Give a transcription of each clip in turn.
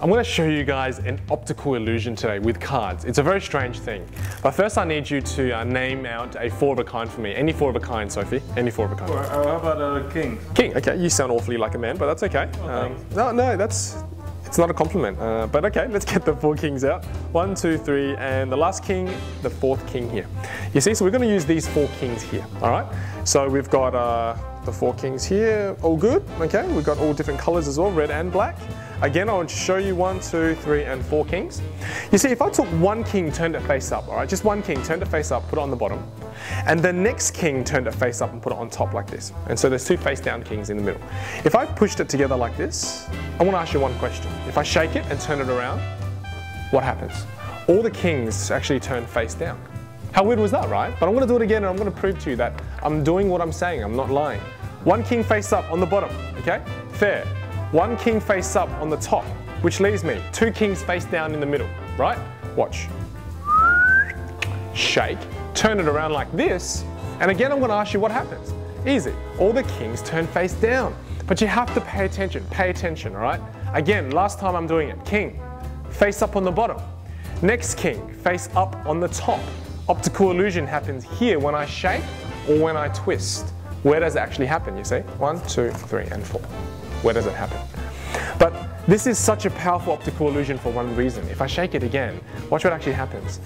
I'm going to show you guys an optical illusion today with cards. It's a very strange thing. But first I need you to name out a four of a kind for me. Any four of a kind, Sophie. Any four of a kind. How about a king? King, okay. You sound awfully like a man, but that's okay. No, it's not a compliment. But okay, let's get the four kings out. 1, 2, 3, and the last king, the fourth king here. You see, so we're going to use these four kings here, all right? So we've got the four kings here, all good, okay? We've got all different colors as well, red and black. Again, I want to show you 1, 2, 3, and 4 kings. You see, if I took one king, turned it face up, all right? Just one king, turned it face up, put it on the bottom, and the next king turned it face up and put it on top like this. And so there's two face down kings in the middle. If I pushed it together like this, I want to ask you one question. If I shake it and turn it around, what happens? All the kings actually turn face down. How weird was that, right? But I'm going to do it again and I'm going to prove to you that I'm doing what I'm saying, I'm not lying. One king face up on the bottom, okay? Fair. One king face up on the top, which leaves me two kings face down in the middle, right? Watch. Shake, turn it around like this, and again I'm going to ask you what happens. Easy. All the kings turn face down, but you have to pay attention, all right? Again, last time I'm doing it. King, face up on the bottom. Next king, face up on the top. Optical illusion happens here when I shake or when I twist. Where does it actually happen, you see? 1, 2, 3, and 4. Where does it happen? But this is such a powerful optical illusion for one reason. If I shake it again, watch what actually happens.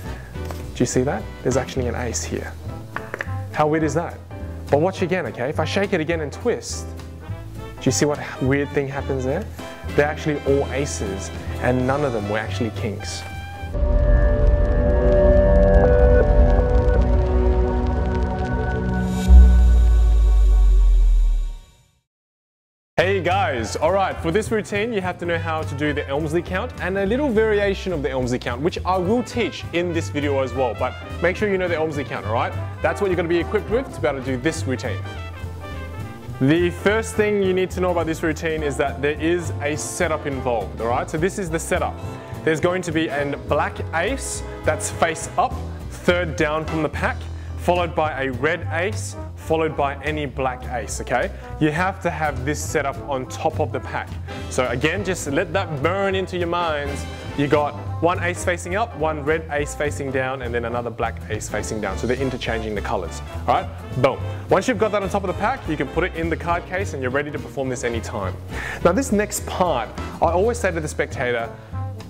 Do you see that? There's actually an ace here. How weird is that? But watch again, okay? If I shake it again and twist, do you see what weird thing happens there? They're actually all aces, and none of them were actually kings. Hey guys, alright, for this routine you have to know how to do the Elmsley count and a little variation of the Elmsley count, which I will teach in this video as well, but make sure you know the Elmsley count, alright? That's what you're going to be equipped with to be able to do this routine. The first thing you need to know about this routine is that there is a setup involved, alright? So this is the setup. There's going to be a black ace that's face up, third down from the pack, followed by a red ace, followed by any black ace, okay? You have to have this set up on top of the pack. So again, just let that burn into your minds. You got one ace facing up, one red ace facing down, and then another black ace facing down. So they're interchanging the colors, all right? Boom. Once you've got that on top of the pack, you can put it in the card case and you're ready to perform this anytime. Now this next part, I always say to the spectator,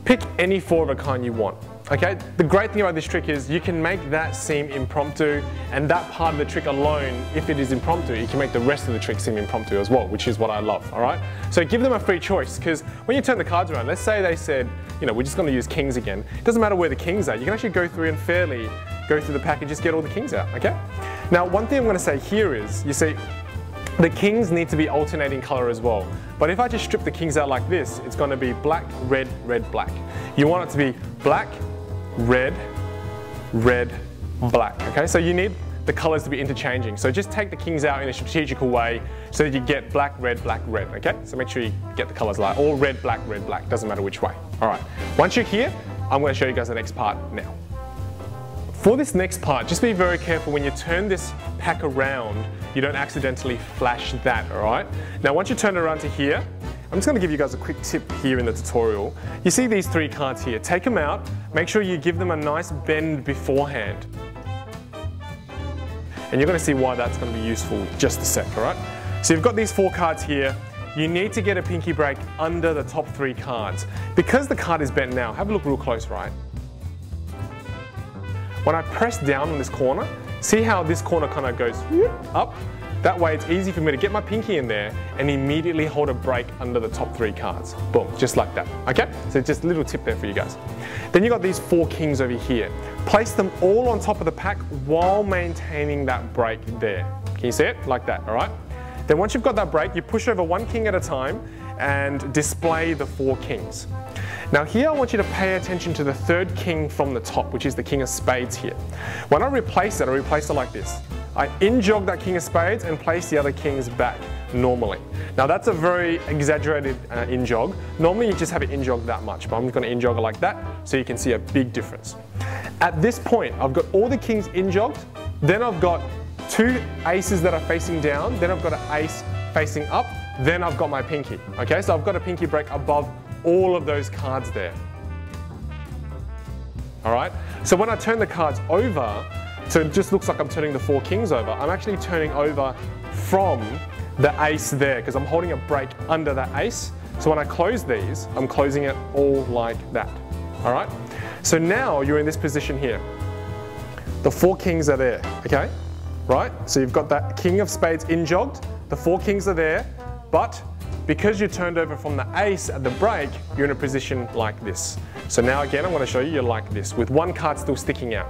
pick any four of a kind you want. Okay, the great thing about this trick is you can make that seem impromptu, and that part of the trick alone, if it is impromptu, you can make the rest of the trick seem impromptu as well, which is what I love, all right? So give them a free choice, because when you turn the cards around, let's say they said, you know, we're just going to use kings again. It doesn't matter where the kings are, you can actually go through and fairly go through the pack and just get all the kings out, okay? Now, one thing I'm going to say here is, you see, the kings need to be alternating color as well. But if I just strip the kings out like this, it's going to be black, red, red, black. You want it to be black, red, red, black, okay? So you need the colors to be interchanging. So just take the kings out in a strategical way so that you get black, red, okay? So make sure you get the colors like all red, black, doesn't matter which way. All right, once you're here, I'm gonna show you guys the next part now. For this next part, just be very careful when you turn this pack around, you don't accidentally flash that, all right? Now once you turn it around to here, I'm just going to give you guys a quick tip here in the tutorial. You see these three cards here, take them out, make sure you give them a nice bend beforehand. And you're going to see why that's going to be useful in just a sec, alright? So you've got these four cards here, you need to get a pinky break under the top three cards. Because the card is bent now, have a look real close, right? When I press down on this corner, see how this corner kind of goes up? That way it's easy for me to get my pinky in there and immediately hold a break under the top three cards. Boom, just like that, okay? So just a little tip there for you guys. Then you got these four kings over here. Place them all on top of the pack while maintaining that break there. Can you see it? Like that, all right? Then once you've got that break, you push over one king at a time and display the four kings. Now here I want you to pay attention to the third king from the top, which is the king of spades here. When I replace it like this. I in-jog that king of spades and place the other kings back normally. Now that's a very exaggerated in-jog. Normally you just have it in-jog that much, but I'm going to in-jog it like that so you can see a big difference. At this point, I've got all the kings in-jogged, then I've got two aces that are facing down, then I've got an ace facing up, then I've got my pinky. Okay, so I've got a pinky break above all of those cards there. All right, so when I turn the cards over, so it just looks like I'm turning the 4 kings over, I'm actually turning over from the ace there because I'm holding a break under that ace. So when I close these, I'm closing it all like that. All right, so now you're in this position here. The 4 kings are there, okay? Right, so you've got that king of spades in-jogged, the 4 kings are there, but because you turned over from the ace at the break, you're in a position like this. So now again, I'm going to show you, you're like this, with one card still sticking out.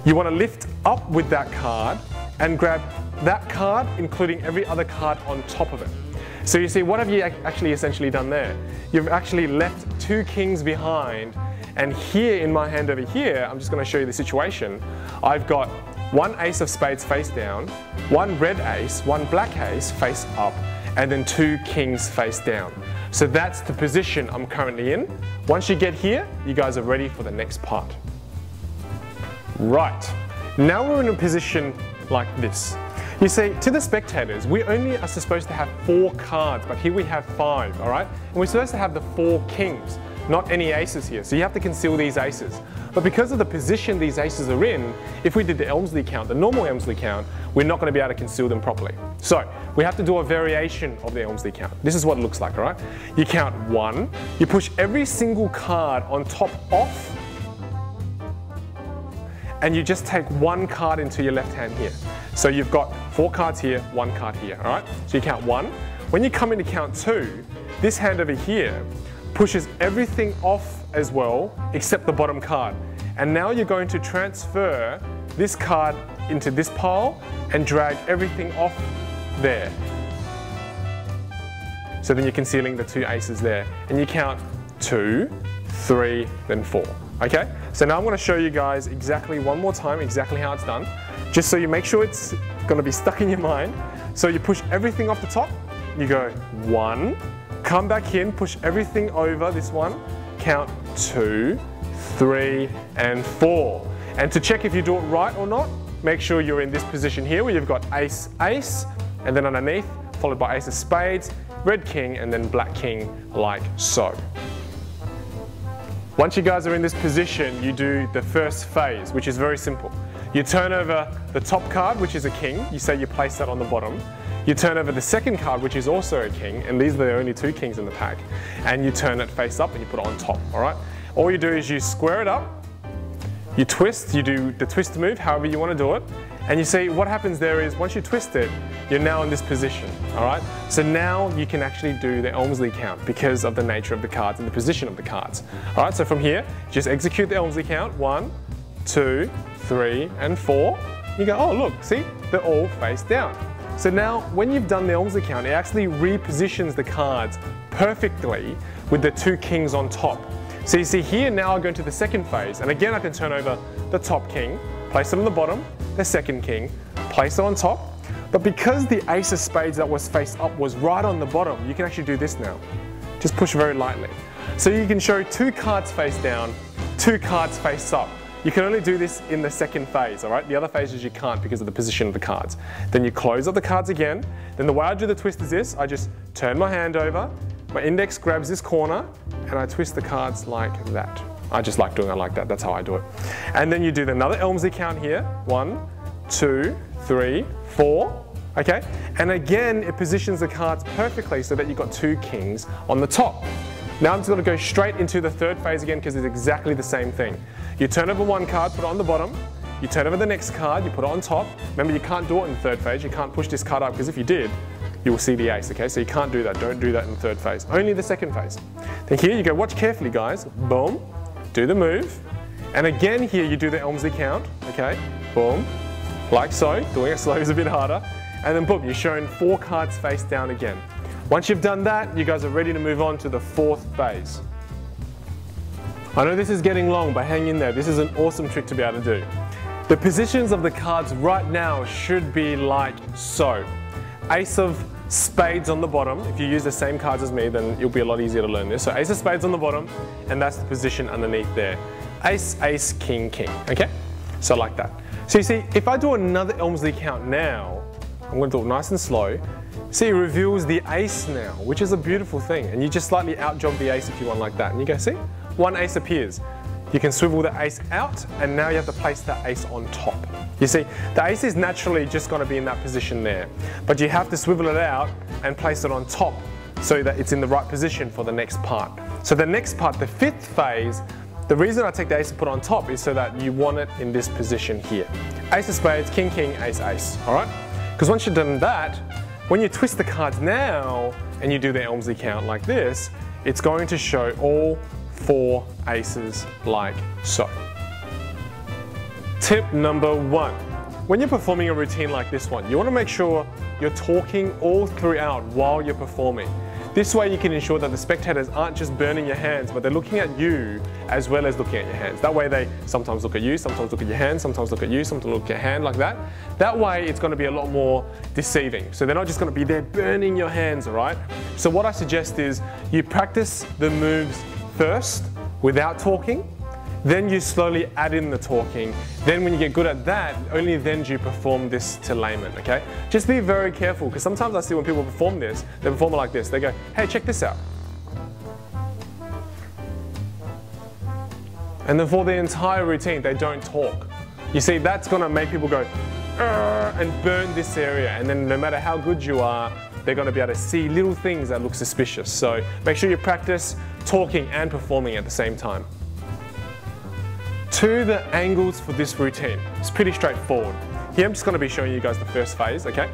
You want to lift up with that card and grab that card, including every other card on top of it. So you see, what have you actually essentially done there? You've actually left 2 kings behind, and here in my hand over here, I'm just going to show you the situation. I've got 1 ace of spades face down, 1 red ace, 1 black ace face up, and then 2 kings face down. So that's the position I'm currently in. Once you get here, you guys are ready for the next part. Right, now we're in a position like this. You see, to the spectators, we only are supposed to have 4 cards, but here we have 5, all right? And we're supposed to have the 4 kings, not any aces here. So you have to conceal these aces. But because of the position these aces are in, if we did the Elmsley count, the normal Elmsley count, we're not going to be able to conceal them properly. So we have to do a variation of the Elmsley count. This is what it looks like, all right? You count 1, you push every single card on top off, and you just take 1 card into your left hand here. So you've got 4 cards here, 1 card here, all right? So you count 1. When you come into count 2, this hand over here pushes everything off as well, except the bottom card. And now you're going to transfer this card into this pile and drag everything off there. So then you're concealing the 2 aces there. And you count 2, 3, then 4. Okay, so now I'm going to show you guys exactly one more time exactly how it's done, just so you make sure it's going to be stuck in your mind. So you push everything off the top, you go 1, come back in, push everything over this one, count 2, 3, and 4. And to check if you do it right or not, make sure you're in this position here where you've got ace, ace, and then underneath, followed by ace of spades, red king, and then black king, like so. Once you guys are in this position, you do the first phase, which is very simple. You turn over the top card, which is a king. You say you place that on the bottom. You turn over the second card, which is also a king, and these are the only 2 kings in the pack. And you turn it face up and you put it on top, all right? All you do is you square it up, you twist, you do the twist move, however you want to do it. And you see what happens there is once you twist it, you're now in this position, all right? So now you can actually do the Elmsley count because of the nature of the cards and the position of the cards. All right, so from here, just execute the Elmsley count, 1, 2, 3, and 4. You go, oh look, see, they're all face down. So now when you've done the Elmsley count, it actually repositions the cards perfectly with the 2 kings on top. So you see here now I go into the second phase, and again I can turn over the top king, place it on the bottom, the second king, place it on top. But because the ace of spades that was face up was right on the bottom, you can actually do this now. Just push very lightly. So you can show 2 cards face down, 2 cards face up. You can only do this in the second phase, all right? The other phases you can't because of the position of the cards. Then you close up the cards again. Then the way I do the twist is this. I just turn my hand over, my index grabs this corner, and I twist the cards like that. I just like doing it like that, that's how I do it. And then you do another Elmsley count here, 1, 2, 3, 4, okay? And again, it positions the cards perfectly so that you've got 2 kings on the top. Now I'm just going to go straight into the third phase again because it's exactly the same thing. You turn over 1 card, put it on the bottom. You turn over the next card, you put it on top. Remember, you can't do it in the third phase. You can't push this card up because if you did, you will see the ace, okay? So you can't do that. Don't do that in the third phase. Only the second phase. Then here you go, watch carefully, guys. Boom. Do the move. And again here you do the Elmsley count, okay? Boom. Like so. Doing it slow is a bit harder. And then boom, you're showing 4 cards face down again. Once you've done that, you guys are ready to move on to the 4th phase. I know this is getting long, but hang in there. This is an awesome trick to be able to do. The positions of the cards right now should be like so. Ace of spades on the bottom. If you use the same cards as me, then it'll be a lot easier to learn this. So ace of spades on the bottom, and that's the position underneath there. Ace, ace, king, king, okay? So like that. So you see, if I do another Elmsley count now, I'm going to do it nice and slow. See, it reveals the ace now, which is a beautiful thing. And you just slightly out jog the ace if you want like that. And you go, see, one ace appears. You can swivel the ace out, and now you have to place that ace on top. You see, the ace is naturally just going to be in that position there, but you have to swivel it out and place it on top so that it's in the right position for the next part. So the next part, the fifth phase, the reason I take the ace and put it on top is so that you want it in this position here. Ace of spades, king, king, ace, ace, all right? Because once you've done that, when you twist the cards now and you do the Elmsley count like this, it's going to show all 4 aces like so. Tip number 1. When you're performing a routine like this one, you want to make sure you're talking all throughout while you're performing. This way you can ensure that the spectators aren't just burning your hands, but they're looking at you as well as looking at your hands. That way they sometimes look at you, sometimes look at your hand, sometimes look at you, sometimes look at your hand like that. That way it's going to be a lot more deceiving. So they're not just going to be there burning your hands, all right? So what I suggest is you practice the moves first without talking, then you slowly add in the talking. Then when you get good at that, only then do you perform this to laymen, okay? Just be very careful, because sometimes I see when people perform this, they perform it like this. They go, hey, check this out. And then for the entire routine, they don't talk. You see, that's gonna make people go, and burn this area. And then no matter how good you are, they're gonna be able to see little things that look suspicious. So make sure you practice talking and performing at the same time. To the angles for this routine, it's pretty straightforward. Here I'm just going to be showing you guys the first phase, okay?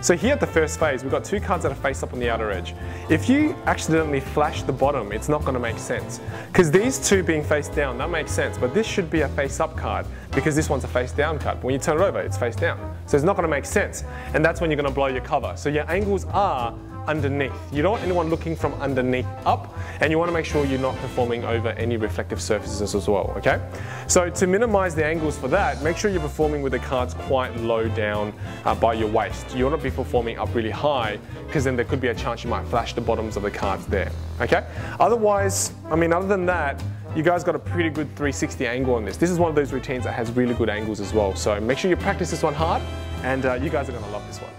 So here at the first phase, we've got 2 cards that are face up on the outer edge. If you accidentally flash the bottom, it's not going to make sense. Because these 2 being face down, that makes sense, but this should be a face up card because this one's a face down card. When you turn it over, it's face down. So it's not going to make sense. And that's when you're going to blow your cover. So your angles are underneath. You don't want anyone looking from underneath up, and you want to make sure you're not performing over any reflective surfaces as well, okay? So to minimize the angles for that, make sure you're performing with the cards quite low down by your waist. You want to be performing up really high, because then there could be a chance you might flash the bottoms of the cards there, okay? Otherwise, I mean, other than that, you guys got a pretty good 360 angle on this. This is one of those routines that has really good angles as well. So make sure you practice this one hard, and you guys are going to love this one.